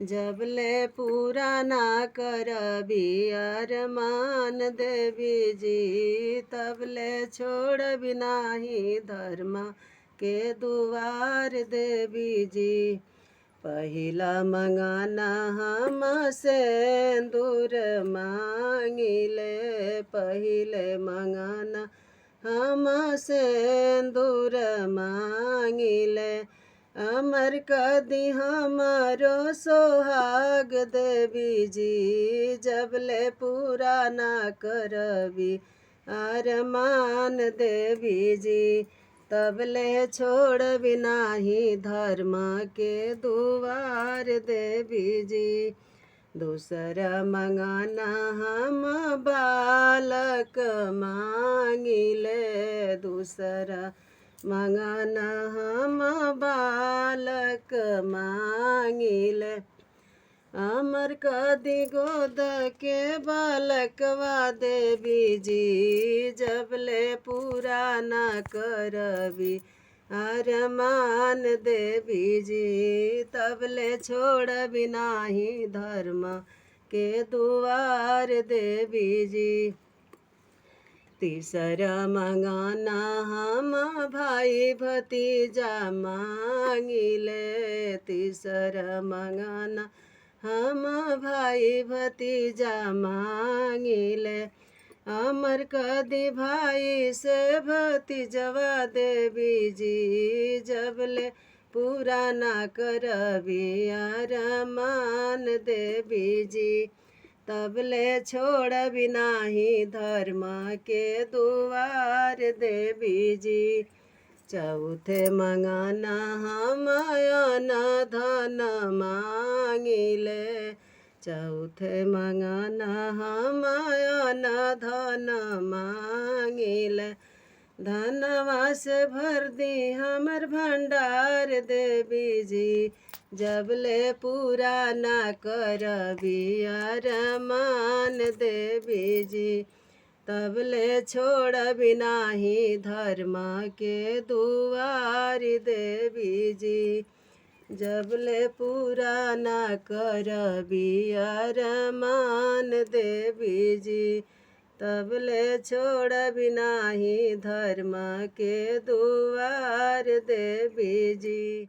जबले पूरा ना करबी अरमान देवी जी, तबले छोड़बी नाही धर्म के दुआर देवी जी। पहिला मंगाना हम सिंदूर मांगिले, पहिले मंगाना हम सिंदूर मांगिले। अमर कदी हमारो सोहाग देवी जी, जबले पूरा ना करबी अरमान देवी जी, तबले छोड़बी नाही धर्म के दुआर देवी जी। दूसरा मंगाना हम बालक मांगिले, दूसरा मंगाना हम बालक मांगिले। अमर कदी गोद के बालकवा देवी जी, जबले पूरा ना करबी अरमान देवी जी, तबले छोड़बी नाही धर्म के दुआर देवी जी। तीसरा मंगाना हम भाई भतीजा मांगिले, तीसरा मंगाना हम भाई भतीजा मांगिले। अमर कदी भाई से भतीजवा देवी जी, जबले पूरा ना करबी अरमान देवी जी, तबले छोड़बी नाही धर्म के दुआर देवी जी। चौथे मंगाना हम अन्न धन मांगिले, चौथे मंगाना हम अन्न धन मांगिले। धनवा से भर दी हमर भंडार देवी जी, जबले पूरा ना करबी अरमान देवी जी, तबले छोड़बी नाही धर्म के दुआर देवी जी। जबले पूरा ना करबी अरमान देवी जी, तबले छोड़बी नाही धर्म के दुआर देवी जी।